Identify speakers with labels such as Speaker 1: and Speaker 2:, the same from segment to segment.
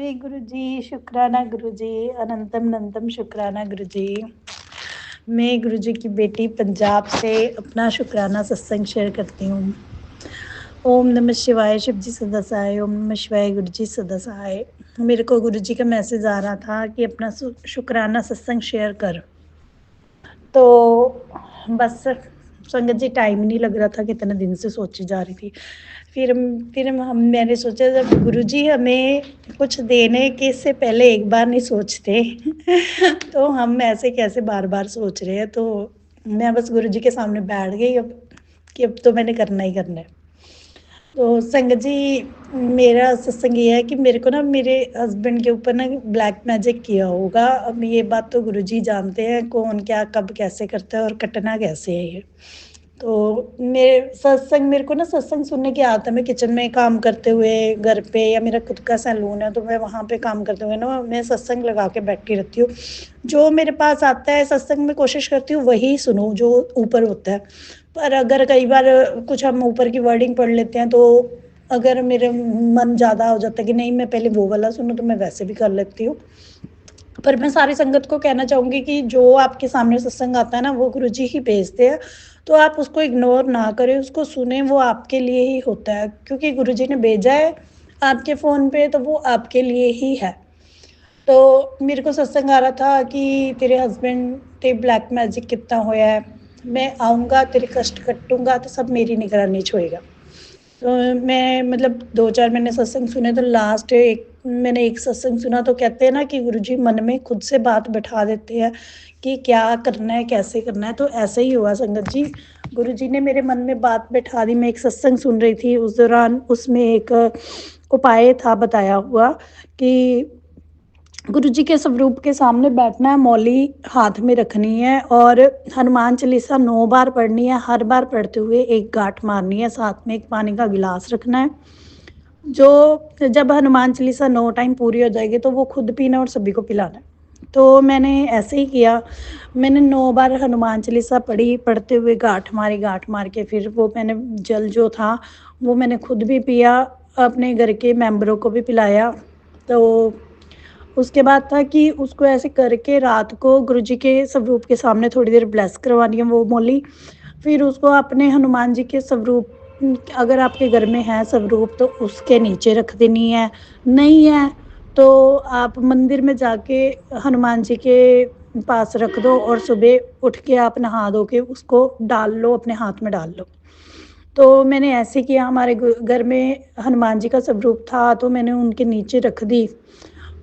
Speaker 1: श्री गुरु जी, शुक्राना गुरु जी, अनंतम अनंतम शुक्राना गुरु जी। मैं गुरु जी की बेटी पंजाब से अपना शुक्राना सत्संग शेयर करती हूँ। ओम नमः शिवाय, शिव जी सदा सहाय। ओम नमः शिवाय, गुरु जी सदा सहाय। मेरे को गुरु जी का मैसेज आ रहा था कि अपना शुक्राना सत्संग शेयर कर। तो बस संगत जी टाइम नहीं लग रहा था, कितने दिन से सोची जा रही थी। फिर मैंने सोचा जब गुरुजी हमें कुछ देने के से पहले एक बार नहीं सोचते तो हम ऐसे कैसे बार बार सोच रहे हैं। तो मैं बस गुरुजी के सामने बैठ गई अब कि अब तो मैंने करना ही करना है। तो संगत जी, मेरा सत्संग ये है कि मेरे को ना मेरे हस्बैंड के ऊपर ना ब्लैक मैजिक किया होगा। अब ये बात तो गुरुजी जानते हैं कौन क्या कब कैसे करता है और कटना कैसे है ये। तो मेरे को ना सत्संग सुनने की आदत है। मैं किचन में काम करते हुए घर पे, या मेरा खुद का सैलून है तो मैं वहाँ पे काम करते हुए ना मैं सत्संग लगा के बैठी रहती हूँ। जो मेरे पास आता है सत्संग में कोशिश करती हूँ वही सुनूँ जो ऊपर होता है। पर अगर कई बार कुछ हम ऊपर की वर्डिंग पढ़ लेते हैं तो अगर मेरे मन ज़्यादा हो जाता है कि नहीं मैं पहले वो वाला सुनूँ तो मैं वैसे भी कर लेती हूँ। पर मैं सारी संगत को कहना चाहूँगी कि जो आपके सामने सत्संग आता है ना वो गुरुजी ही भेजते हैं। तो आप उसको इग्नोर ना करें, उसको सुने, वो आपके लिए ही होता है क्योंकि गुरुजी ने भेजा है आपके फ़ोन पे तो वो आपके लिए ही है। तो मेरे को सत्संग आ रहा था कि तेरे हस्बैंड ते ब्लैक मैजिक कितना होया है, मैं आऊँगा तेरे कष्ट कटूँगा तो सब मेरी निगरानी च होएगा। तो मैं मतलब 2-4 मैंने सत्संग सुने तो लास्ट मैंने एक सत्संग सुना तो कहते हैं ना कि गुरुजी मन में खुद से बात बैठा देते हैं कि क्या करना है, कैसे करना है। तो ऐसे ही हुआ संगत जी, गुरुजी ने मेरे मन में बात बैठा दी। मैं एक सत्संग सुन रही थी, उस दौरान उसमें एक उपाय था बताया हुआ कि गुरुजी के स्वरूप के सामने बैठना है, मौली हाथ में रखनी है और हनुमान चालीसा 9 बार पढ़नी है। हर बार पढ़ते हुए एक गांठ मारनी है, साथ में एक पानी का गिलास रखना है। जो जब हनुमान चालीसा 9 टाइम पूरी हो जाएगी तो वो खुद पीना और सभी को पिलाना है। तो मैंने ऐसे ही किया। मैंने 9 बार हनुमान चालीसा पढ़ी, पढ़ते हुए गांठ मारी, गांठ मार के फिर वो मैंने जल जो था वो मैंने खुद भी पिया, अपने घर के मेंबरों को भी पिलाया। तो उसके बाद था कि उसको ऐसे करके रात को गुरुजी के स्वरूप के सामने थोड़ी देर ब्लेस करवानी है वो मौली। फिर उसको अपने हनुमान जी के स्वरूप, अगर आपके घर में है स्वरूप तो उसके नीचे रख देनी है। नहीं है तो आप मंदिर में जाके हनुमान जी के पास रख दो और सुबह उठ के आप नहा धो के उसको डाल लो, अपने हाथ में डाल लो। तो मैंने ऐसे किया। हमारे घर में हनुमान जी का स्वरूप था तो मैंने उनके नीचे रख दी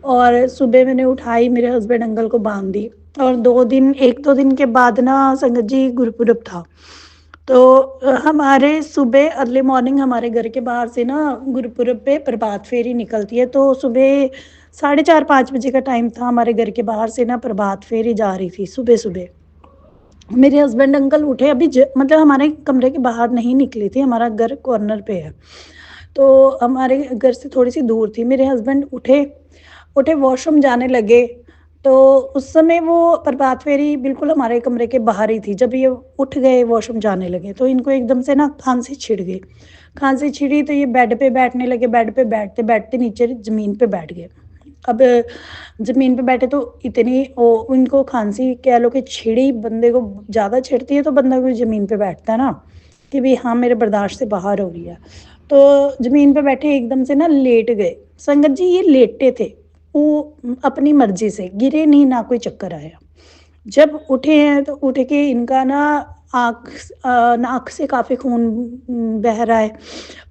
Speaker 1: और सुबह मैंने उठाई, मेरे हस्बैंड अंकल को बांध दी। और 1-2 दिन के बाद ना संगत जी गुरुपुरब था। तो हमारे सुबह अर्ली मॉर्निंग हमारे घर के बाहर से ना गुरुपुरब पे प्रभात फेरी निकलती है। तो सुबह 4:30-5 बजे का टाइम था, हमारे घर के बाहर से ना प्रभात फेरी जा रही थी सुबह सुबह। मेरे हस्बैंड अंकल उठे, अभी मतलब हमारे कमरे के बाहर नहीं निकली थी, हमारा घर कॉर्नर पे है तो हमारे घर से थोड़ी सी दूर थी। मेरे हस्बैंड उठे उठे वॉशरूम जाने लगे। तो उस समय वो प्रभात फेरी बिल्कुल हमारे कमरे के बाहर ही थी। जब ये उठ गए वॉशरूम जाने लगे तो इनको एकदम से ना खांसी छिड़ गई। खांसी छिड़ी तो ये बेड पे बैठने लगे। बेड पे बैठते बैठते नीचे ज़मीन पे बैठ गए। अब ज़मीन पे बैठे तो इतनी उनको खांसी कह लो कि छिड़ी, बंदे को ज़्यादा छिड़ती है तो बंदा कोई ज़मीन पे बैठता है ना कि भाई हाँ मेरे बर्दाश्त से बाहर हो रही है। तो ज़मीन पे बैठे एकदम से ना लेट गए। संगत जी ये लेटे थे, वो अपनी मर्जी से गिरे नहीं, ना कोई चक्कर आया। जब उठे हैं तो उठ के इनका ना नाक से काफ़ी खून बह रहा है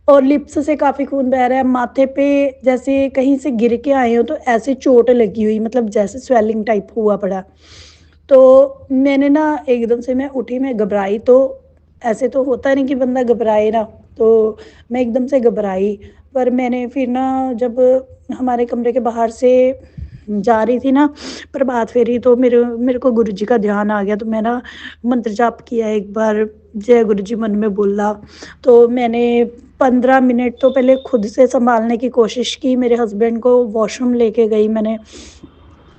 Speaker 1: और लिप्स से काफ़ी खून बह रहा है। माथे पे जैसे कहीं से गिर के आए हो तो ऐसे चोट लगी हुई, मतलब जैसे स्वेलिंग टाइप हुआ पड़ा। तो मैंने ना एकदम से मैं उठी, मैं घबराई। तो ऐसे तो होता नहीं कि बंदा घबराए ना, तो मैं एकदम से घबराई। पर मैंने फिर ना जब हमारे कमरे के बाहर से जा रही थी ना प्रभात फेरी तो मेरे को गुरुजी का ध्यान आ गया। तो मैं ना मंत्र जाप किया एक बार, जय गुरुजी मन में बोला। तो मैंने 15 मिनट तो पहले खुद से संभालने की कोशिश की। मेरे हस्बैंड को वॉशरूम लेके गई मैंने,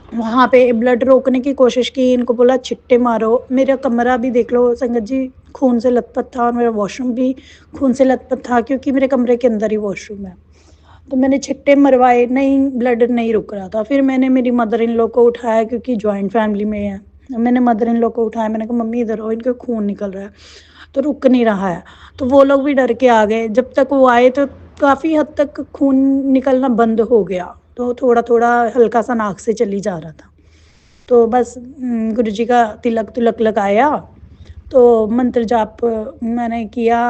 Speaker 1: वहाँ पे ब्लड रोकने की कोशिश की। इनको बोला छिट्टे मारो। मेरा कमरा भी देख लो संगत जी खून से लथपथ था और मेरा वॉशरूम भी खून से लथपथ था क्योंकि मेरे कमरे के अंदर ही वॉशरूम है। तो मैंने छिट्टे मरवाए, नहीं ब्लड नहीं रुक रहा था। फिर मैंने मेरी मदर इन लॉ को उठाया, क्योंकि जॉइंट फैमिली में है। मैंने मदर इन लॉ को उठाया, मैंने कहा मम्मी इधर आओ, इनके खून निकल रहा है, तो रुक नहीं रहा है। तो वो लोग भी डर के आ गए। जब तक वो आए तो काफ़ी हद तक खून निकलना बंद हो गया, तो थोड़ा थोड़ा हल्का सा नाक से चली जा रहा था। तो बस गुरुजी का तिलक तुलक लगाया, तो मंत्र जाप मैंने किया।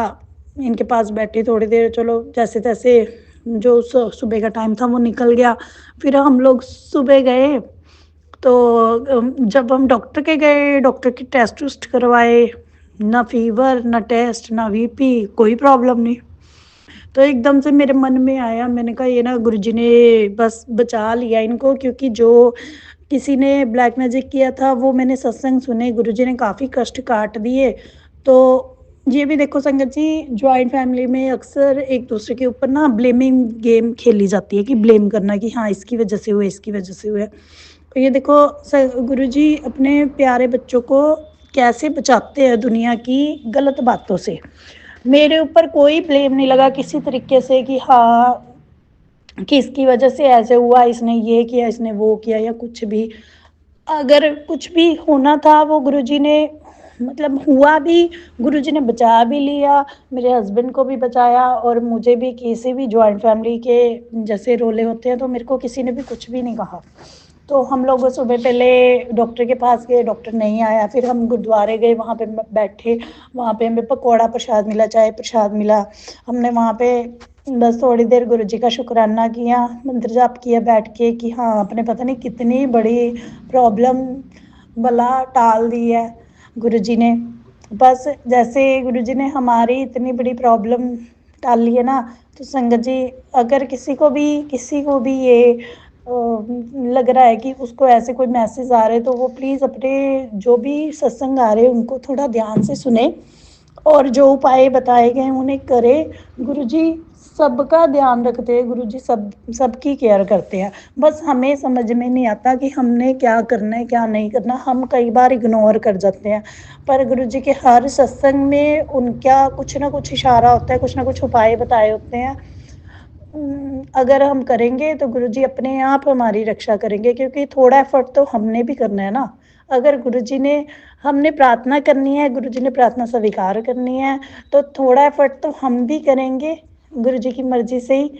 Speaker 1: इनके पास बैठे थोड़ी देर, चलो जैसे तैसे जो सुबह का टाइम था वो निकल गया। फिर हम लोग सुबह गए, तो जब हम डॉक्टर के गए, डॉक्टर की टेस्ट उस्ट करवाए, ना फीवर ना टेस्ट ना बीपी, कोई प्रॉब्लम नहीं। तो एकदम से मेरे मन में आया, मैंने कहा ये ना गुरुजी ने बस बचा लिया इनको, क्योंकि जो किसी ने ब्लैक मैजिक किया था वो मैंने सत्संग सुने, गुरुजी ने काफ़ी कष्ट काट दिए। तो ये भी देखो संगत जी, जॉइंट फैमिली में अक्सर एक दूसरे के ऊपर ना ब्लेमिंग गेम खेली जाती है, कि ब्लेम करना कि हाँ इसकी वजह से हुए, इसकी वजह से हुए। तो ये देखो गुरुजी अपने प्यारे बच्चों को कैसे बचाते हैं दुनिया की गलत बातों से। मेरे ऊपर कोई ब्लेम नहीं लगा किसी तरीके से, कि हाँ कि इसकी वजह से ऐसे हुआ, इसने ये किया, इसने वो किया, या कुछ भी। अगर कुछ भी होना था वो गुरुजी ने, मतलब हुआ भी, गुरुजी ने बचा भी लिया। मेरे हस्बैंड को भी बचाया, और मुझे भी, किसी भी जॉइंट फैमिली के जैसे रोले होते हैं तो मेरे को किसी ने भी कुछ भी नहीं कहा। तो हम लोग सुबह पहले डॉक्टर के पास गए, डॉक्टर नहीं आया। फिर हम गुरुद्वारे गए, वहाँ पे बैठे, वहाँ पे हमें पकौड़ा प्रसाद मिला, चाय प्रसाद मिला। हमने वहाँ पे बस थोड़ी देर गुरुजी का शुक्राना किया, मंत्र जाप किया बैठ के, कि हाँ आपने पता नहीं कितनी बड़ी प्रॉब्लम बला टाल दी है गुरुजी ने। बस जैसे गुरुजी ने हमारी इतनी बड़ी प्रॉब्लम टाली है ना, तो संगत जी अगर किसी को भी ये लग रहा है कि उसको ऐसे कोई मैसेज आ रहे, तो वो प्लीज़ अपने जो भी सत्संग आ रहे हैं उनको थोड़ा ध्यान से सुने, और जो उपाय बताए गए हैं उन्हें करे। गुरुजी सबका ध्यान रखते हैं, गुरुजी सबकी केयर करते हैं। बस हमें समझ में नहीं आता कि हमने क्या करना है क्या नहीं करना, हम कई बार इग्नोर कर जाते हैं। पर गुरुजी के हर सत्संग में उनका कुछ ना कुछ इशारा होता है, कुछ ना कुछ उपाय बताए होते हैं। अगर हम करेंगे तो गुरुजी अपने आप हमारी रक्षा करेंगे, क्योंकि थोड़ा एफर्ट तो हमने भी करना है ना। अगर गुरुजी ने, हमने प्रार्थना करनी है, गुरुजी ने प्रार्थना स्वीकार करनी है, तो थोड़ा एफर्ट तो हम भी करेंगे गुरुजी की मर्जी से ही।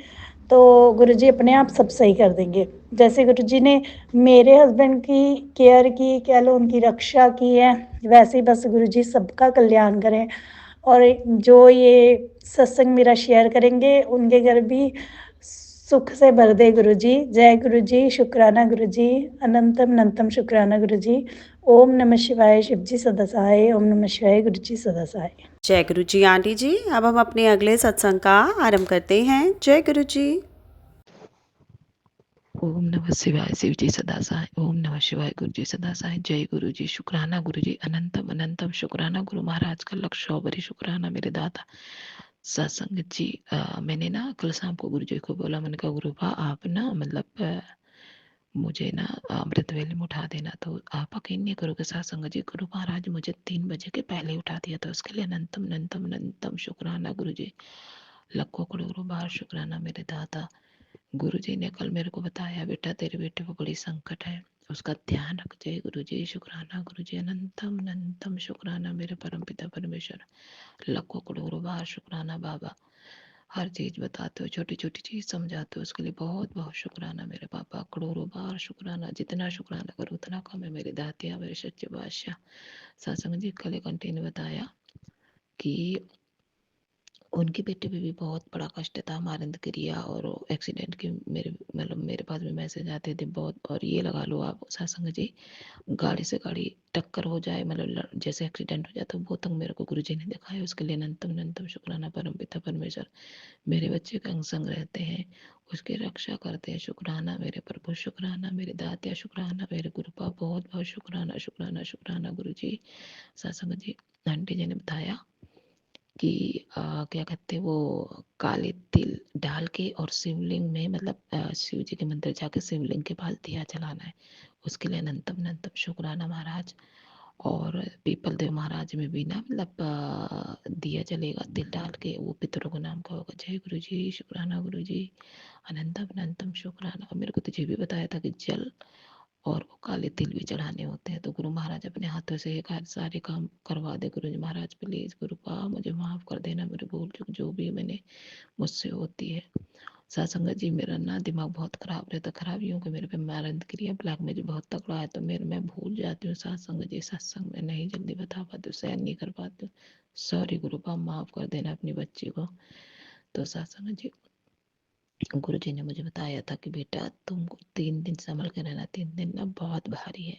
Speaker 1: तो गुरुजी अपने आप सब सही कर देंगे। जैसे गुरुजी ने मेरे हस्बैंड की केयर की, कह लो उनकी रक्षा की है, वैसे ही बस गुरुजी सबका कल्याण करें। और जो ये सत्संग मेरा शेयर करेंगे उनके घर भी सुख से भर दे गुरुजी। जय गुरुजी, शुक्राना गुरुजी, अनंतम अनंतम शुक्राना गुरुजी। ओम नमः शिवाय, शिवजी सदा सहाय। ओम नमः शिवाय, गुरुजी सदा सहाय।
Speaker 2: जय गुरु जी आंटी जी। अब हम अपने अगले सत्संग का आरंभ करते हैं। जय गुरु जी।
Speaker 3: ओम नमः शिवाय, शिवजी सदा सहाय। ओम नमः शिवाय, गुरुजी सदा सहाय। जय गुरु जी, शुक्राना गुरु जी, अनंतम अनंतम शुक्राना गुरु महाराज का, लख 100 बरी शुक्राना मेरे दाता। सत्संग जी, मैंने ना कल शाम को गुरु जी को बोला, मैंने कहा गुरुबा आप ना मतलब मुझे ना अमृत वेले में उठा देना। तो आप यकीन नहीं करोगे सत्संग जी, गुरु महाराज मुझे 3 बजे के पहले उठा दिया था। उसके लिए अनंतम अनंतम अनंतम शुक्राना गुरु जी, लखों करोड़ों बार शुक्राना मेरे दाता। गुरुजी ने कल मेरे को बताया, बेटा तेरे बेटे को बड़ी संकट है, उसका ध्यान रख। जय गुरुजी, शुक्राना गुरुजी, अनंतम अनंतम शुक्राना मेरे परम पिता परमेश्वर, लाखों करोड़ों बार शुक्राना बाबा। हर चीज बताते हो, छोटी छोटी चीज समझाते हो, उसके लिए बहुत बहुत शुक्राना मेरे पापा। करोड़ों बार शुक्राना, जितना शुक्राना करो उतना कम है मेरे दातिया, मेरे सच्चे बादशाह। सत्संग जी कल कंटिन्यू बताया कि उनके बेटे पे भी बहुत बड़ा कष्ट था, मारंद क्रिया और एक्सीडेंट की। मेरे मतलब मेरे पास भी मैसेज आते थे बहुत। और ये लगा लो आप सत्संग जी, गाड़ी से गाड़ी टक्कर हो जाए, मतलब जैसे एक्सीडेंट हो जाता है, वो तक मेरे को गुरुजी ने दिखाया। उसके लिए अनंतम अनंतम शुक्राना परम पिता परमेश्वर। मेरे बच्चे का अंग संग रहते हैं, उसकी रक्षा करते हैं, शुक्राना मेरे प्रभु, शुक्राना मेरे दातिया, शुक्राना मेरे गुरुपा, बहुत बहुत शुक्राना शुक्राना शुक्राना गुरु जी। सत्संग जी, आंटी जी ने बताया कि क्या कहते हैं वो, काले तिल डाल के और शिवलिंग में, मतलब शिव जी के मंदिर जाके शिवलिंग के पास दिया जलाना है। उसके लिए अनंतम अनंतम शुक्राना महाराज। और पीपल देव महाराज में भी ना मतलब दिया जलेगा तिल डाल के, वो पितरों को नाम का होगा। जय गुरु जी, शुक्राना गुरु जी, अनंतम अनंतम शुक्राना। और मेरे को तुझे भी बताया था कि जल और वो काले तिल भी चढ़ाने होते हैं। तो गुरु महाराज अपने हाथों से ये सारे काम करवा दे। गुरु जी महाराज प्लीज गुरुपा मुझे माफ कर देना, मेरे भूल चूक जो भी मैंने मुझसे होती है। सत्संग जी, मेरा ना दिमाग बहुत खराब रहता, खराब यूं कि मेरे पे मारंत क्रिया ब्लैक में जो बहुत तगड़ा है, तो मेरे मैं भूल जाती हूँ सत्संग जी, सत्संग में नहीं जल्दी बता पाती हूँ, सहन नहीं कर पाती हूँ। सॉरी गुरुपा, माफ कर देना अपनी बच्ची को। तो सत्संग जी, गुरु जी ने मुझे बताया था कि बेटा तुमको 3 दिन संभल कर रहना, 3 दिन ना बहुत भारी है।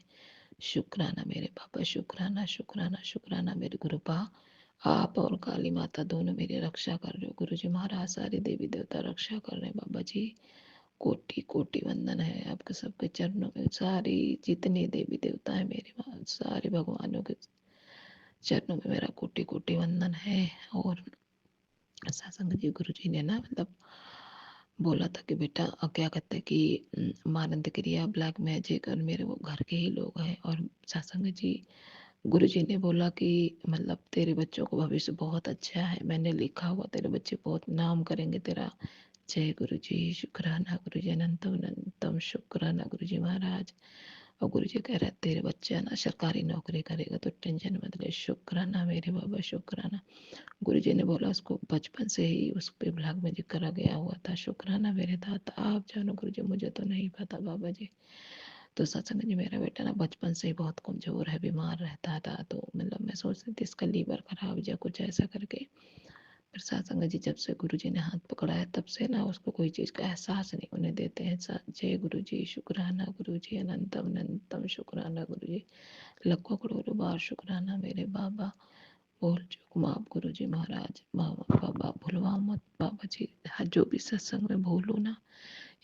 Speaker 3: शुक्राना मेरे बाबा, शुक्राना शुक्राना शुक्राना मेरे गुरुपा। आप और काली माता दोनों मेरी रक्षा कर रहे हो। गुरु जी महाराज सारे देवी देवता रक्षा कर रहे हैं बाबा जी। कोटि कोटि वंदन है आपके सबके चरणों में। सारी जितने देवी देवता है मेरे वहाँ, सारे भगवानों के चरणों में मेरा कोटि कोटि वंदन है। और सत्संग जी, गुरु जी ने ना मतलब बोला था कि बेटा क्या कहते हैं कि मानंद क्रिया ब्लैक मैजिक और मेरे वो घर के ही लोग हैं। और सत्संग जी, गुरु जी ने बोला कि मतलब तेरे बच्चों को भविष्य बहुत अच्छा है, मैंने लिखा हुआ तेरे बच्चे बहुत नाम करेंगे तेरा। जय गुरु जी, शुक्राना गुरु जी, अनंतम अनंतम शुक्राना गुरु जी महाराज। और गुरु जी कह रहे तेरे बच्चा ना सरकारी नौकरी करेगा तो टेंशन मत ले। शुक्राना मेरे बाबा, शुक्राना। गुरु जी ने बोला उसको बचपन से ही उस पे ब्लैक मैजिक करा गया हुआ था। शुक्राना मेरे दाता, आप जानो गुरु जी, मुझे तो नहीं पता बाबा जी। तो सत्संग जी, मेरा बेटा ना बचपन से ही बहुत कमजोर है, बीमार रहता था। तो मतलब मैं सोच रही थी इसका लीवर खराब या कुछ ऐसा करके। फिर सत्संग जी, जब से गुरु जी ने हाथ पकड़ा है तब से ना उसको कोई चीज़ का एहसास नहीं होने देते हैं। जय गुरु जी, शुक्राना गुरु जी, अनंतम अनंतम शुक्राना गुरु जी, लाखों करोड़ों बार शुक्राना मेरे बाबा। बोल चूक माफ गुरु जी महाराज, बाबा बाबा भूलवा मत बाबा जी। हाँ, जो भी सत्संग में भूलू ना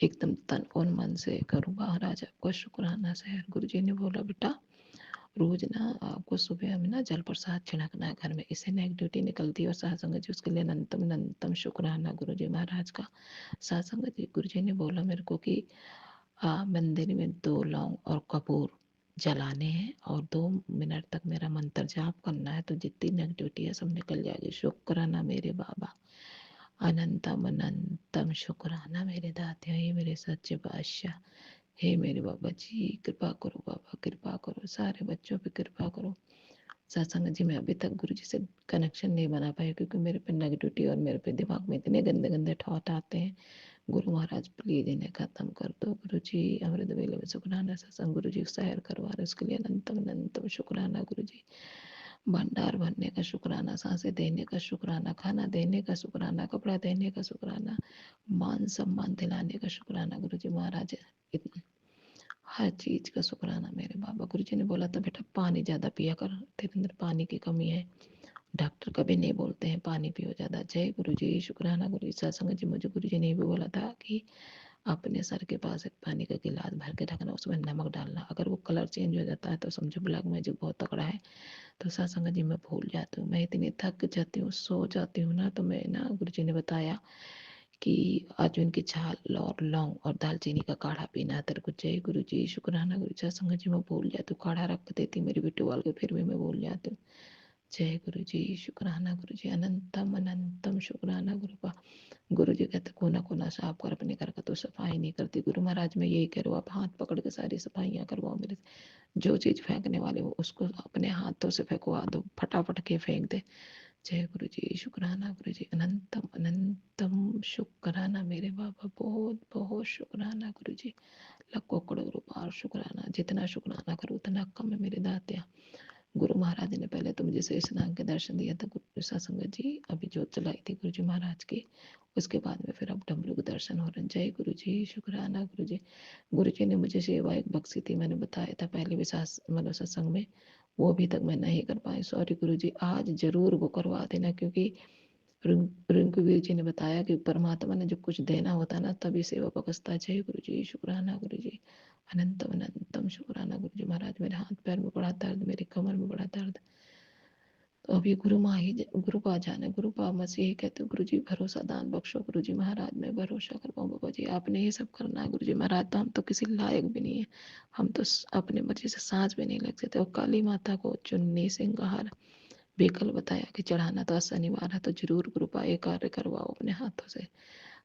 Speaker 3: एकदम तन और मन से करूँ महाराज, आपका शुक्राना से। गुरु जी ने बोला बेटा रोज ना आपको सुबह में ना जल प्रसाद छिड़कना है घर में, इससे नेगेटिविटी निकलती है। और सत्संग जी, उसके लिए अनंतम अनंतम शुक्राना गुरु जी महाराज का। सत्संग जी, गुरु जी ने बोला मेरे को कि मंदिर में 2 लौंग और कपूर जलाने हैं और 2 मिनट तक मेरा मंत्र जाप करना है, तो जितनी नेगेटिविटी है सब निकल जाएगी। शुक्राना मेरे बाबा, अनंतम अनंतम शुक्राना मेरे दाते, हे मेरे सच्चे बादशाह, हे मेरे बाबा जी, कृपा करो बाबा, कृपा करो, सारे बच्चों पे कृपा करो। सत्संग जी, मैं अभी तक गुरु जी से कनेक्शन नहीं बना पाई क्योंकि मेरे पे नेगेटिविटी और मेरे पे दिमाग में इतने गंदे गंदे थॉट आते हैं। गुरु महाराज प्लीज इन्हें खत्म कर दो। गुरु जी, अमृत वेले में शुक्राना सत्संग गुरु जी सैर करवा रहे, उसके लिए अनंतम अनंतम शुक्राना गुरु जी। भंडार भरने का शुक्राना, सांसें देने का शुक्राना, खाना देने का शुक्राना, कपड़ा देने का शुक्राना, मान सम्मान दिलाने का शुक्राना गुरु जी महाराज। हर चीज का शुक्राना मेरे बाबा। गुरु जी ने बोला था बेटा पानी ज्यादा पिया कर, तेरे अंदर पानी की कमी है। डॉक्टर कभी नहीं बोलते हैं पानी पियो ज्यादा। जय गुरु जी, शुक्राना गुरु जी। सत्संग जी, मुझे गुरु जी ने भी बोला था कि अपने सर के पास एक पानी का गिलास भर के रखना, उसमें नमक डालना, अगर वो कलर चेंज हो जाता है तो समझो ब्लैक मैजिक बहुत तगड़ा है। तो सत्संग जी, मैं भूल जाती हूँ, मैं इतनी थक जाती हूँ, सो जाती हूँ ना, तो मैं ना गुरु जी ने बताया कि अर्जुन की छाल और लौंग और दालचीनी का काढ़ा पीना है तेरे को। जय गुरु जी, शुक्राना गुरु जी। सत्संग जी, मैं भूल जाती हूँ, काढ़ा रख देती मेरी बेटी वाल के, फिर भी मैं भूल जाती हूँ। जय गुरु जी, शुक्राना गुरु जी, अनंतम अनंतम शुक्राना गुरु का। गुरु जी कहते कोना कोना साफ कर अपने घर का, तो सफाई नहीं करती। गुरु महाराज मैं यही कह रहा हूँ, आप हाथ पकड़ के सारी सफाइयाँ करवाओ मेरे से। जो चीज फेंकने वाले हो उसको अपने हाथों से फेंकवा दो, फटाफट के फेंक दे। जय गुरु जी, शुक्राना गुरु जी, अनंतम अनंतम शुक्राना मेरे बाबा, बहुत बहुत शुक्राना गुरु जी। लाखों करोड़ों बार शुक्राना, जितना शुक्राना करो उतना कम है मेरे दातिया। गुरु महाराज ने पहले तो मुझे शेषनाग के दर्शन दिया था गुरु सत्संग जी, अभी जोत जलाई थी गुरु जी महाराज की, उसके बाद में फिर अब डमरू के दर्शन हो रहे हैं। जय गुरु जी, शुक्राना गुरु जी। गुरु जी ने मुझे सेवा एक बख्शी थी, मैंने बताया था पहले भी मतलब सत्संग में, वो अभी तक मैं नहीं कर पाई। सॉरी गुरु जी, आज जरूर वो करवा देना, क्योंकि रिंकू जी ने बताया कि परमात्मा ने जो कुछ देना होता है ना तभी सेवा बकसता है। जय गुरु जी, शुक्राना गुरु जी, अनंतम अनंतम शुक्राना गुरु जी महाराज। मेरे हाथ पैर में बड़ा दर्द, मेरी कमर में बड़ा दर्द। तो अभी गुरु माँ ही गुरु पा जाने, गुरु पा मसीह ही कहते हो गुरु जी भरोसा दान बख्शो गुरु जी महाराज, मैं भरोसा कर पाऊँ बाबा जी, आपने ये सब करना है गुरु जी महाराज। तो हम तो किसी लायक भी नहीं है, हम तो अपने मर्जी से सांस भी नहीं लग सकते। और काली माता को चुन्नी सिंगार भी कल बताया कि चढ़ाना तो शनिवार है, तो जरूर गुरु पा ये कार्य करवाओ अपने हाथों से।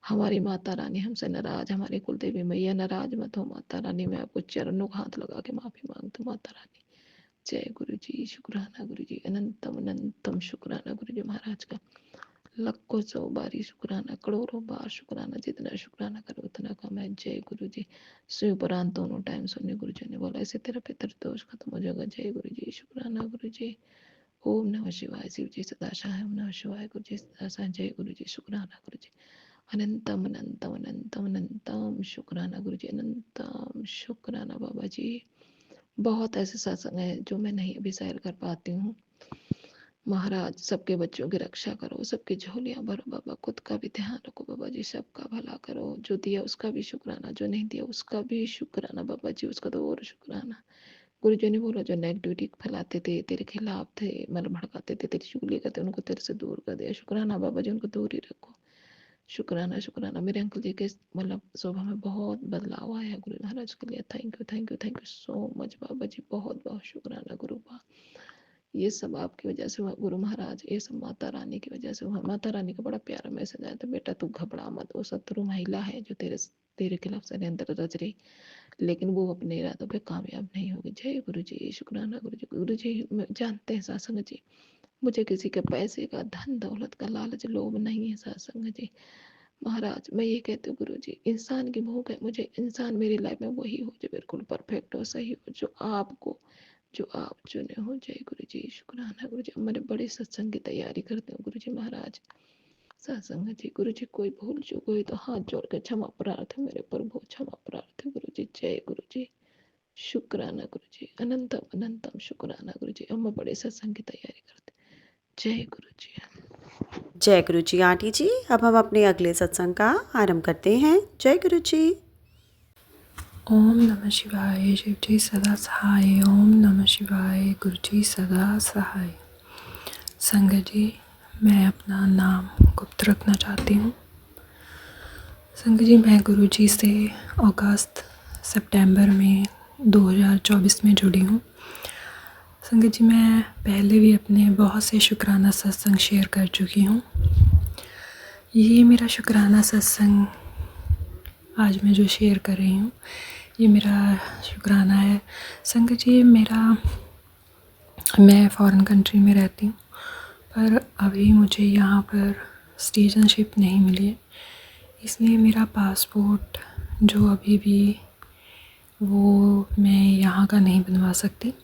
Speaker 3: हमारी माता रानी हमसे नाराज, हमारी कुलदेवी मैया नाराज मत हो माता रानी, मैं आपको चरणों का हाथ लगा के माफी मांगती हूँ माता रानी। जय गुरु जी, शुक्राना गुरु जी, अनंतम अनंतम शुक्राना गुरु जी महाराज का, लाखों 100 बारी शुक्राना, करोड़ों बार शुक्राना, जितना शुक्राना करो उतना कम है। जय गुरु जी। शिव पुराण दोनों टाइम सुनने गुरु जी ने बोला, इससे तेरा पितर दोष खत्म हो जाएगा। जय गुरु जी, शुक्राना गुरु जी। ओम नमः शिवाय, शिव जी सदा सहाय, ओम नमः शिवाय, गुरु जी सदा सहाय। जय गुरु जी, शुक्राना गुरु जी, अनंतम अनंतम अनंतम अनंतम शुक्राना गुरु जी, अनंतम शुक्राना बाबा जी। बहुत ऐसे सत्संग है जो मैं नहीं अभी शेयर कर पाती हूँ। महाराज सबके बच्चों की रक्षा करो, सबकी झोलियां भरो बाबा, खुद का भी ध्यान रखो बाबा जी, सबका भला करो। जो दिया उसका भी शुक्राना, जो नहीं दिया उसका भी शुक्राना बाबा जी, उसका तो और शुक्राना। गुरु जी ने बोला जो नेगेटिविटी फैलाते थे, तेरे खिलाफ थे, मतलब भड़काते थे, तेरी चुगली करते, उनको तेरे से दूर कर दिया। शुक्राना बाबा जी, उनको दूर ही रखो। शुक्राना शुक्राना। मेरे अंकल जी के मतलब स्वभाव में बहुत बदलाव आया है गुरु महाराज के लिए। Thank you thank you thank you so much Baba ji, बहुत बहुत शुक्राना गुरु बा। ये सब आपकी वजह से हुआ गुरु महाराज, ये सब माता रानी की वजह से हुआ। माता रानी का बड़ा प्यारा मैसेज आया था, बेटा तू घबरा मत, वो शत्रु महिला है जो तेरे खिलाफ षड्यंत्र रच रही, लेकिन वो अपने इरादों पे कामयाब नहीं होगी। जय गुरु जी, शुक्राना गुरु जी। गुरु जी जानते हैं सत्संग जी, मुझे किसी के पैसे का, धन दौलत का लालच लोभ नहीं है सत्संग जी। महाराज मैं ये कहती हूँ गुरु जी, इंसान की भूख है, मुझे इंसान मेरी लाइफ में वही हो जो बिल्कुल परफेक्ट हो, सही हो, जो आप चुने हो। जय गुरु जी, शुक्राना गुरु जी। मैंने बड़ी सत्संग की तैयारी करते हूँ गुरु जी महाराज। सत्संग जी गुरु जी, कोई भूल चूक हुई तो हाथ जोड़ के क्षमा प्रार्थना मेरे प्रभु, क्षमा प्रार्थना गुरु जी। जय गुरु जी, शुक्राना गुरु जी, अनंतम अनंतम शुक्राना गुरु जी। अब मैं बड़े सत्संग की तैयारी करती हूँ। जय गुरु जी।
Speaker 2: जय गुरु जी आंटी जी। अब हम अपने अगले सत्संग का आरंभ करते हैं। जय गुरु जी।
Speaker 4: ओम नमः शिवाय, शिव जी सदा सहाय। ओम नमः शिवाय, गुरु जी सदा सहाय। संगत जी, मैं अपना नाम गुप्त रखना चाहती हूँ। संगत जी, मैं गुरु जी से अगस्त सितंबर में 2024 में जुड़ी हूँ। संगत जी, मैं पहले भी अपने बहुत से शुक्राना सत्संग शेयर कर चुकी हूँ। ये मेरा शुक्राना सत्संग आज मैं जो शेयर कर रही हूँ, ये मेरा शुक्राना है। संगत जी, मैं फ़ॉरेन कंट्री में रहती हूँ, पर अभी मुझे यहाँ पर सिटीजनशिप नहीं मिली है, इसलिए मेरा पासपोर्ट जो अभी भी वो मैं यहाँ का नहीं बनवा सकती,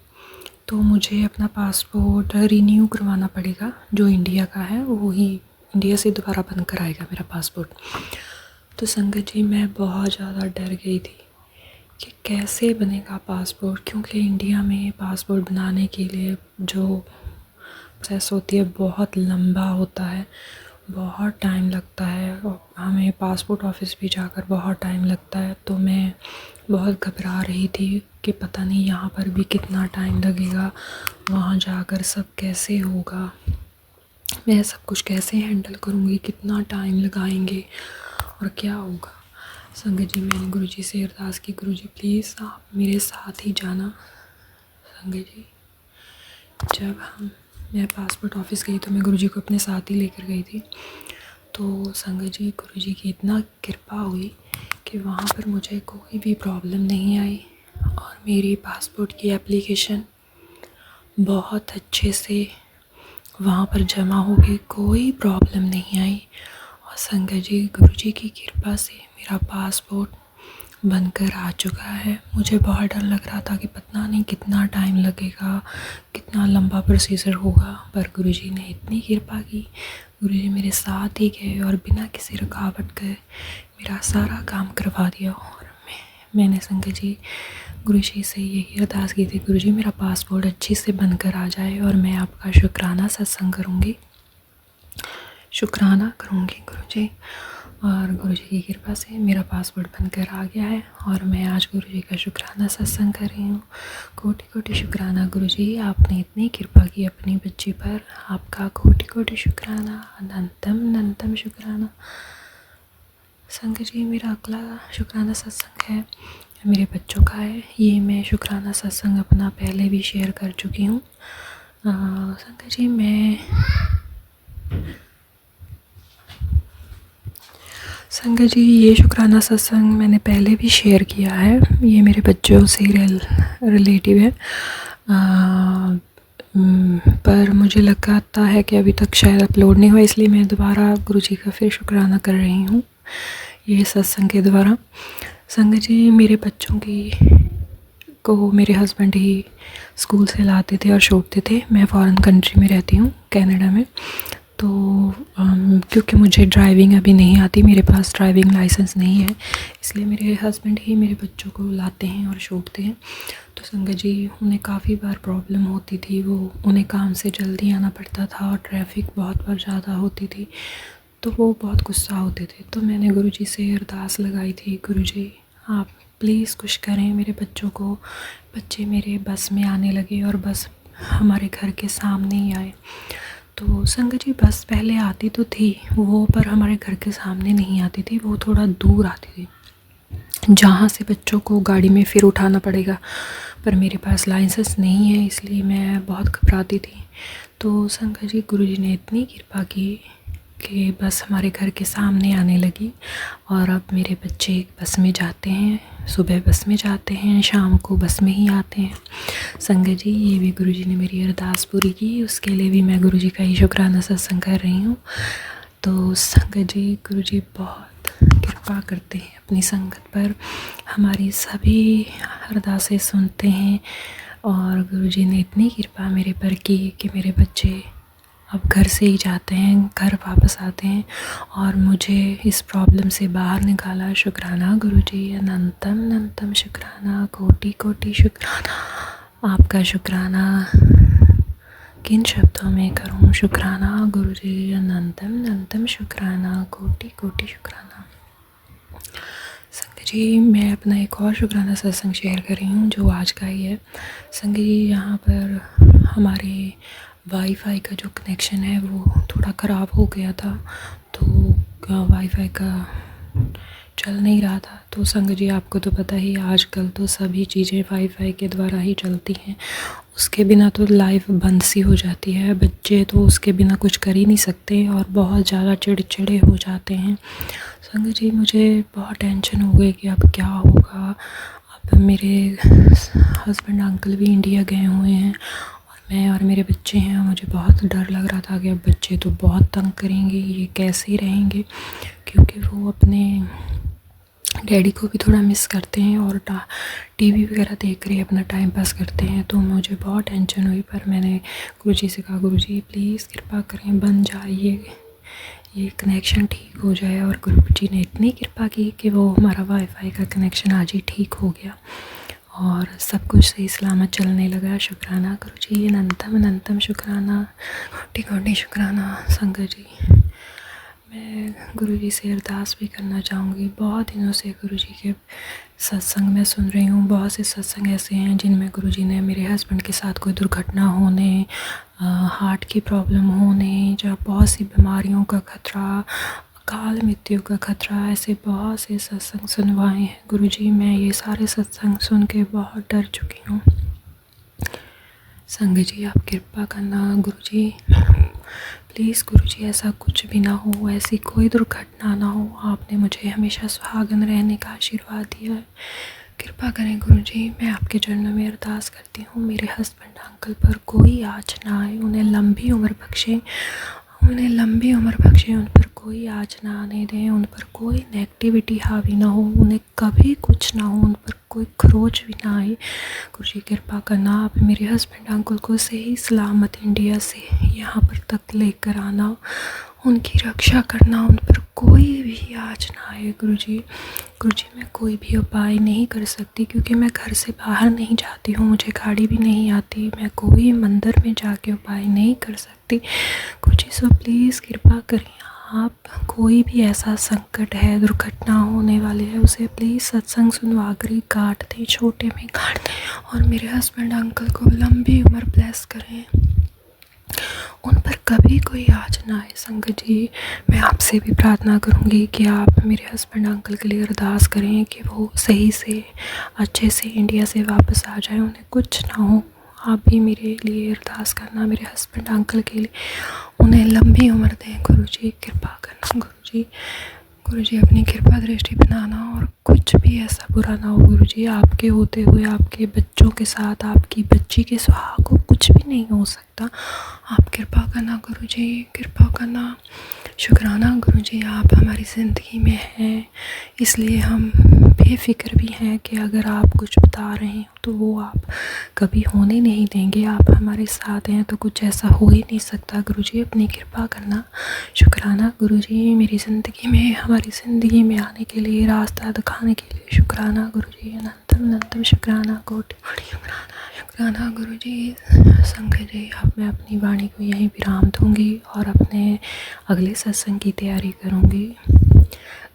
Speaker 4: तो मुझे अपना पासपोर्ट रिन्यू करवाना पड़ेगा। जो इंडिया का है वो ही इंडिया से दोबारा बन कर आएगा मेरा पासपोर्ट। तो संगत जी, मैं बहुत ज़्यादा डर गई थी कि कैसे बनेगा पासपोर्ट, क्योंकि इंडिया में पासपोर्ट बनाने के लिए जो प्रोसेस होती है बहुत लंबा होता है, बहुत टाइम लगता है, और हमें पासपोर्ट ऑफिस भी जाकर बहुत टाइम लगता है। तो मैं बहुत घबरा रही थी कि पता नहीं यहाँ पर भी कितना टाइम लगेगा, वहाँ जाकर सब कैसे होगा, मैं सब कुछ कैसे हैंडल करूँगी, कितना टाइम लगाएंगे और क्या होगा। संगत जी, मैंने गुरु जी से अरदास की, गुरु जी प्लीज़ आप मेरे साथ ही जाना। संगत जी, जब मैं पासपोर्ट ऑफिस गई तो मैं गुरु जी को अपने साथ ही लेकर गई थी। तो संगत जी, गुरु जी की इतना कृपा हुई कि वहाँ पर मुझे कोई भी प्रॉब्लम नहीं आई और मेरी पासपोर्ट की एप्लीकेशन बहुत अच्छे से वहाँ पर जमा हो गई, कोई प्रॉब्लम नहीं आई। और संगत जी, गुरु जी की कृपा से मेरा पासपोर्ट बनकर आ चुका है। मुझे बहुत डर लग रहा था कि पता नहीं कितना टाइम लगेगा, कितना लंबा प्रोसीजर होगा, पर गुरु जी ने इतनी कृपा की, गुरु जी मेरे साथ ही गए और बिना किसी रुकावट के मेरा सारा काम करवा दिया। और मैंने संगत जी गुरु जी से यही अरदास की थी, गुरु जी मेरा पासपोर्ट अच्छी से बनकर आ जाए और मैं आपका शुक्राना सत्संग करूँगी, शुक्राना करूँगी गुरु जी। और गुरु जी की कृपा से मेरा पासपोर्ट बनकर आ गया है और मैं आज गुरु जी का शुक्राना सत्संग कर रही हूँ। कोटि कोटि शुक्राना गुरु जी, आपने इतनी कृपा की अपनी बच्ची पर, आपका कोटि कोटि शुक्राना, अनंतम अनंतम शुक्राना। संगत जी, मेरा अगला शुक्राना सत्संग है मेरे बच्चों का है। ये मैं शुक्राना सत्संग अपना पहले भी शेयर कर चुकी हूँ। संगत जी, ये शुक्राना सत्संग मैंने पहले भी शेयर किया है। ये मेरे बच्चों से रिलेटिव है, पर मुझे लगता है कि अभी तक शायद अपलोड नहीं हुआ, इसलिए मैं दोबारा गुरुजी का फिर शुक्राना कर रही हूँ ये सत्संग के द्वारा। संगत जी, मेरे बच्चों को मेरे हस्बैंड ही स्कूल से लाते थे और छोड़ते थे। मैं फ़ॉरेन कंट्री में रहती हूँ, कनाडा में। तो क्योंकि मुझे ड्राइविंग अभी नहीं आती, मेरे पास ड्राइविंग लाइसेंस नहीं है, इसलिए मेरे हस्बैंड ही मेरे बच्चों को लाते हैं और छोड़ते हैं। तो संगत जी, उन्हें काफ़ी बार प्रॉब्लम होती थी, उन्हें काम से जल्दी आना पड़ता था और ट्रैफिक बहुत बार ज़्यादा होती थी, तो वो बहुत गुस्सा होते थे। तो मैंने गुरुजी से अरदास लगाई थी, गुरुजी आप प्लीज़ कुछ करें मेरे बच्चों को, बच्चे मेरे बस में आने लगे और बस हमारे घर के सामने ही आए। तो संगत जी, बस पहले आती तो थी वो, पर हमारे घर के सामने नहीं आती थी, वो थोड़ा दूर आती थी, जहाँ से बच्चों को गाड़ी में फिर उठाना पड़ेगा। पर मेरे पास लाइसेंस नहीं है, इसलिए मैं बहुत घबराती थी। तो संगत जी, गुरुजी ने इतनी कृपा की कि बस हमारे घर के सामने आने लगी और अब मेरे बच्चे बस में जाते हैं, सुबह बस में जाते हैं, शाम को बस में ही आते हैं। संगत जी, ये भी गुरुजी ने मेरी अरदास पूरी की, उसके लिए भी मैं गुरुजी का ही शुक्राना सत्संग कर रही हूँ। तो संगत जी, गुरुजी बहुत कृपा करते हैं अपनी संगत पर, हमारी सभी अरदासें सुनते हैं और गुरुजी ने इतनी कृपा मेरे पर की कि मेरे बच्चे अब घर से ही जाते हैं, घर वापस आते हैं और मुझे इस प्रॉब्लम से बाहर निकाला। शुक्राना गुरुजी, अनंतम अनंतम शुक्राना, कोटि कोटि शुक्राना। आपका शुक्राना किन शब्दों में करूं? शुक्राना गुरुजी, अनंतम अनंतम शुक्राना, कोटि कोटि शुक्राना। संगत जी, मैं अपना एक और शुक्राना सत्संग शेयर कर रही हूँ जो आज का ही है। संगत जी, यहाँ पर हमारे वाईफाई का जो कनेक्शन है वो थोड़ा ख़राब हो गया था, तो वाईफाई का चल नहीं रहा था। तो संगत जी, आपको तो पता ही, आजकल तो सभी चीज़ें वाईफाई के द्वारा ही चलती हैं, उसके बिना तो लाइफ बंद सी हो जाती है। बच्चे तो उसके बिना कुछ कर ही नहीं सकते और बहुत ज़्यादा चिड़चिड़े हो जाते हैं। संगत जी, मुझे बहुत टेंशन हो गई कि अब क्या होगा। अब मेरे हस्बैंड अंकल भी इंडिया गए हुए हैं और मैं और मेरे बच्चे हैं। मुझे बहुत डर लग रहा था कि अब बच्चे तो बहुत तंग करेंगे, ये कैसे रहेंगे, क्योंकि वो अपने डैडी को भी थोड़ा मिस करते हैं और टीवी वगैरह देख कर अपना टाइम पास करते हैं। तो मुझे बहुत टेंशन हुई, पर मैंने गुरुजी से कहा, गुरुजी प्लीज़ कृपा करें, बन जाइए, ये कनेक्शन ठीक हो जाए। और गुरुजी ने इतनी कृपा की कि वो हमारा वाईफाई का कनेक्शन आज ही ठीक हो गया और सब कुछ सही सलामत चलने लगा। शुक्राना गुरुजी, अनंतम अनंतम शुक्राना, कोटि कोटि शुक्राना। संगत जी, मैं गुरुजी से अरदास भी करना चाहूँगी। बहुत दिनों से गुरुजी के सत्संग में सुन रही हूँ। बहुत से सत्संग ऐसे हैं जिनमें गुरुजी ने मेरे हस्बैंड के साथ कोई दुर्घटना होने, हार्ट की प्रॉब्लम होने, या बहुत सी बीमारियों का खतरा, अकाल मृत्यु का खतरा, ऐसे बहुत से सत्संग सुनवाए हैं गुरुजी। मैं ये सारे सत्संग सुन के बहुत डर चुकी हूँ। संगत जी, आप कृपा करना गुरुजी, प्लीज़ गुरुजी, ऐसा कुछ भी ना हो, ऐसी कोई दुर्घटना ना हो। आपने मुझे हमेशा सुहागन रहने का आशीर्वाद दिया है, कृपा करें गुरुजी। मैं आपके चरणों में अरदास करती हूँ, मेरे हस्बैंड अंकल पर कोई आँच ना आए, उन्हें लंबी उम्र बख्शें, उन पर कोई आँच ना आने दें, उन पर कोई नेगेटिविटी हावी ना हो, उन्हें कभी कुछ ना हो, उन पर कोई खरोच भी ना आए। गुरुजी कृपा करना, आप मेरे हस्बैंड अंकल को सही सलामत इंडिया से यहाँ पर तक लेकर आना, उनकी रक्षा करना, उन पर कोई भी आँच ना आए गुरुजी। मैं कोई भी उपाय नहीं कर सकती क्योंकि मैं घर से बाहर नहीं जाती हूँ, मुझे गाड़ी भी नहीं आती, मैं कोई मंदिर में जाके उपाय नहीं कर सकती गुरुजी। सो प्लीज़ कृपा करें आप कोई भी ऐसा संकट है, दुर्घटना होने वाली है, उसे प्लीज़ सत्संग सुनवा कर ही काट दें, छोटे में काट दें और मेरे हस्बैंड अंकल को लंबी उम्र ब्लेस करें, उन पर कभी कोई आँच ना आए। संगत जी, मैं आपसे भी प्रार्थना करूँगी कि आप मेरे हस्बैंड अंकल के लिए अरदास करें कि वो सही से अच्छे से इंडिया से वापस आ जाए, उन्हें कुछ ना हो। आप भी मेरे लिए अरदास करना, मेरे हस्बैंड अंकल के लिए, उन्हें लंबी उम्र दें। गुरुजी कृपा करना, गुरुजी अपनी कृपा दृष्टि बनाना और कुछ भी ऐसा बुरा ना हो गुरुजी, आपके होते हुए आपके बच्चों के साथ, आपकी बच्ची के सुहाग को कुछ भी नहीं हो सकता। आप कृपा करना गुरुजी, कृपा करना। शुक्राना गुरुजी, आप हमारी ज़िंदगी में हैं, इसलिए हम बेफिक्र भी हैं कि अगर आप कुछ बता रहे हो तो वो आप कभी होने नहीं देंगे। आप हमारे साथ हैं तो कुछ ऐसा हो ही नहीं सकता। गुरुजी अपनी कृपा करना। शुक्राना गुरुजी, मेरी ज़िंदगी में, हमारी ज़िंदगी में आने के लिए, रास्ता दिखाने के लिए शुक्राना गुरुजी। अनंतम अनंतम शुक्राना, कोटि कोटि शुक्राना गुरुजी। संगत जी, अब मैं अपनी वाणी को यहीं विराम दूंगी और अपने अगले सत्संग की तैयारी करूंगी।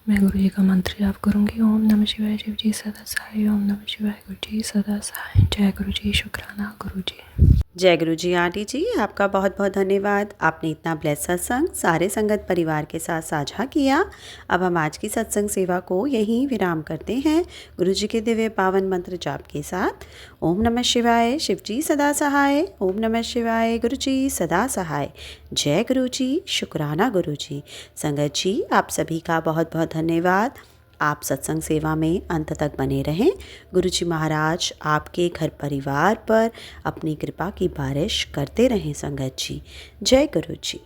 Speaker 4: मैं गुरु जी का मंत्र जाप करूंगी। ओम नमः शिवाय, शिव जी सदा सहाय। ओम नमः शिवाय, गुरु जी सदा सहाय। जय गुरु जी। शुक्राना गुरु जी।
Speaker 2: जय गुरु जी। आंटी जी, आपका बहुत बहुत धन्यवाद। आपने इतना ब्लेस सत्संग सारे संगत परिवार के साथ साझा किया। अब हम आज की सत्संग सेवा को यहीं विराम करते हैं गुरु जी के दिव्य पावन मंत्र जाप के साथ। ओम नमः शिवाय, शिव जी सदा सहाय। ओम नमः शिवाय, गुरु जी सदा सहाय। जय गुरु जी। शुक्राना गुरु जी। संगत जी, आप सभी का बहुत बहुत धन्यवाद। आप सत्संग सेवा में अंत तक बने रहें। गुरु जी महाराज आपके घर परिवार पर अपनी कृपा की बारिश करते रहें। संगत जी, जय गुरु जी।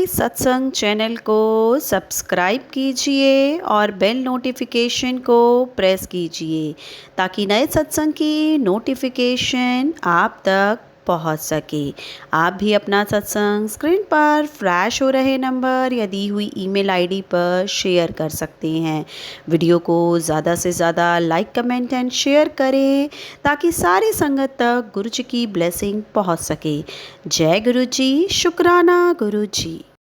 Speaker 2: सत्संग चैनल को सब्सक्राइब कीजिए और बेल नोटिफिकेशन को प्रेस कीजिए ताकि नए सत्संग की नोटिफिकेशन आप तक पहुंच सके। आप भी अपना सत्संग स्क्रीन पर फ्लैश हो रहे नंबर या दी हुई ईमेल आईडी पर शेयर कर सकते हैं। वीडियो को ज़्यादा से ज़्यादा लाइक, कमेंट एंड शेयर करें ताकि सारे संगत तक गुरु जी की ब्लेसिंग पहुंच सके। जय गुरु जी। शुक्राना गुरु जी।